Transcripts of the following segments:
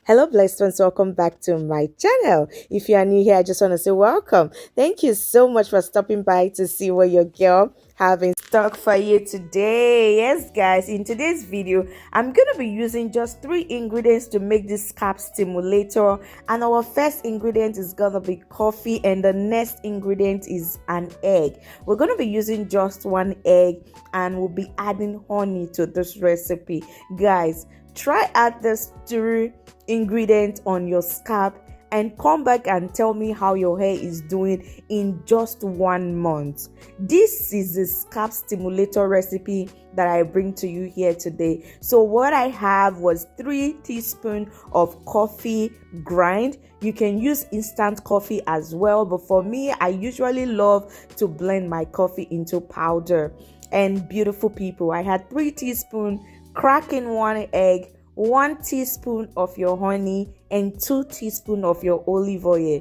Hello, blessed ones. Welcome back to my channel. If you are new here, I just want to say welcome. Thank you so much for stopping by to see what your girl have in stock for you today. Yes, guys, in today's video, I'm going to be using just 3 ingredients to make this scalp stimulator. And our first ingredient is going to be coffee, and the next ingredient is an egg. We're going to be using just 1 egg, and we'll be adding honey to this recipe. Guys, try out this 3 ingredients on your scalp and come back and tell me how your hair is doing in just 1 month. This is the scalp stimulator recipe that I bring to you here today. So what I have was 3 teaspoons of coffee grind. You can use instant coffee as well, but for me, I usually love to blend my coffee into powder. And beautiful people, I had 3 teaspoons, cracking 1 egg, 1 teaspoon of your honey, and 2 teaspoons of your olive oil.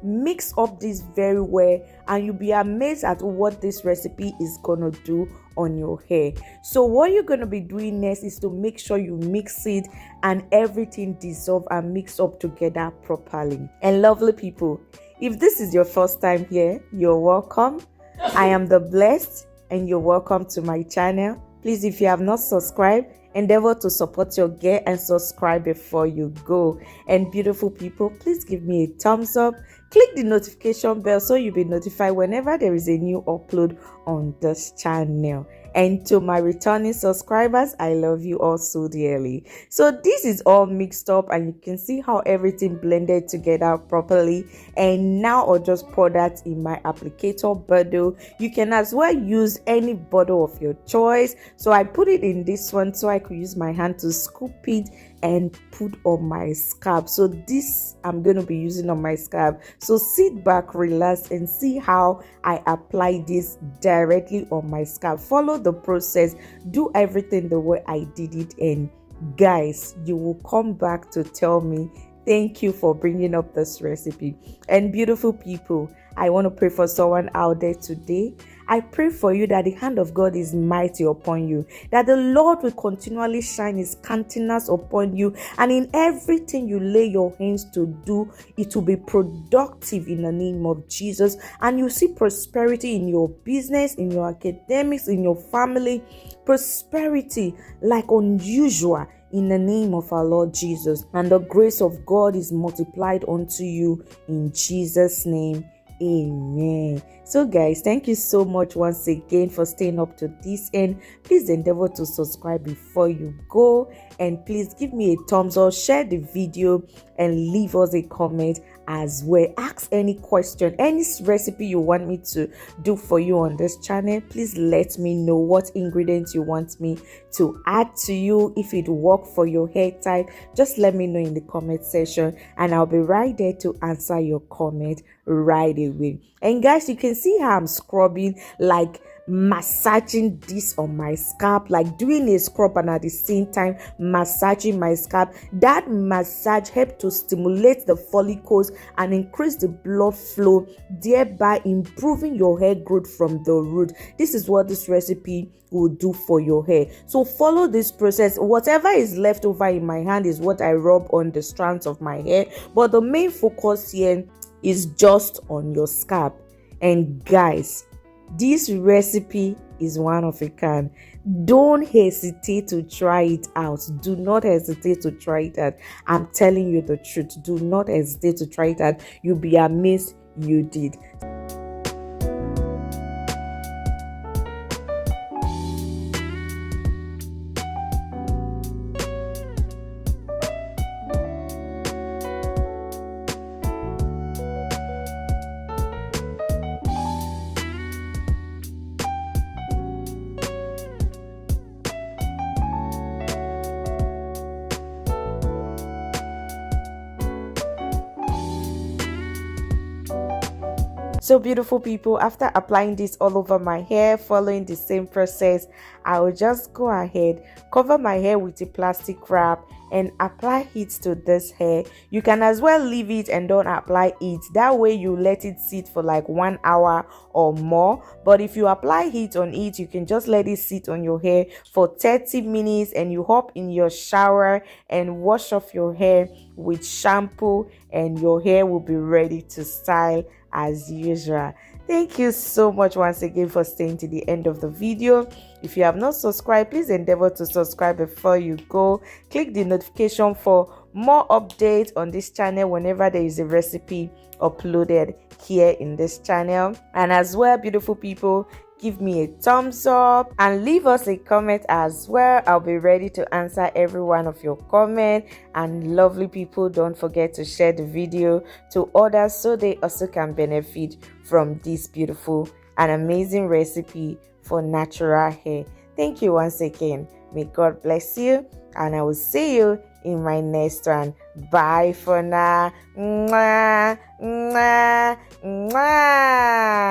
Mix up this very well, and you'll be amazed at what this recipe is gonna do on your hair. So what you're gonna be doing next is to make sure you mix it and everything dissolve and mix up together properly. And lovely people, if this is your first time here, you're welcome. I am the blessed, and you're welcome to my channel. Please, if you have not subscribed, endeavor to support your girl and subscribe before you go. And beautiful people, please give me a thumbs up, click the notification bell so you'll be notified whenever there is a new upload on this channel. And to my returning subscribers, I love you all so dearly. So this is all mixed up, and you can see how everything blended together properly. And now I'll just pour that in my applicator bottle. You can as well use any bottle of your choice. So I put it in this one so I could use my hand to scoop it and put on my scalp. So this I'm going to be using on my scalp. So sit back, relax, and see how I apply this directly on my scalp. Follow the process, do everything the way I did it, and guys, you will come back to tell me thank you for bringing up this recipe. And beautiful people, I want to pray for someone out there today. I pray for you that the hand of God is mighty upon you, that the Lord will continually shine his countenance upon you, and in everything you lay your hands to do, it will be productive in the name of Jesus. And you see prosperity in your business, in your academics, in your family, prosperity like unusual in the name of our Lord Jesus. And the grace of God is multiplied unto you in Jesus' name. Amen. So guys, thank you so much once again for staying up to this end. Please endeavor to subscribe before you go, and please give me a thumbs up, share the video, and leave us a comment as well. Ask any question, any recipe you want me to do for you on this channel. Please let me know what ingredients you want me to add to you. If it works for your hair type, just let me know in the comment section, and I'll be right there to answer your comment right away. And guys, you can see how I'm scrubbing, like massaging this on my scalp, like doing a scrub and at the same time massaging my scalp. That massage helps to stimulate the follicles and increase the blood flow, thereby improving your hair growth from the root. This is what this recipe will do for your hair. So follow this process. Whatever is left over in my hand is what I rub on the strands of my hair, but the main focus here is just on your scalp. And guys, this recipe is one of a kind. Don't hesitate to try it out. Do not hesitate to try it out. I'm telling you the truth. Do not hesitate to try it out. You'll be amazed you did. So beautiful people, after applying this all over my hair, following the same process, I will just go ahead, cover my hair with a plastic wrap and apply heat to this hair. You can as well leave it and don't apply it. That way you let it sit for like 1 hour or more. But if you apply heat on it, you can just let it sit on your hair for 30 minutes and you hop in your shower and wash off your hair with shampoo and your hair will be ready to style as usual. Thank you so much once again for staying to the end of the video. If you have not subscribed, please endeavor to subscribe before you go. Click the notification for more updates on this channel whenever there is a recipe uploaded here in this channel. And as well, beautiful people, give me a thumbs up and leave us a comment as well. I'll be ready to answer every one of your comments. And lovely people, don't forget to share the video to others so they also can benefit from this beautiful and amazing recipe for natural hair. Thank you once again. May God bless you and I will see you in my next one. Bye for now. Mwah, mwah, mwah.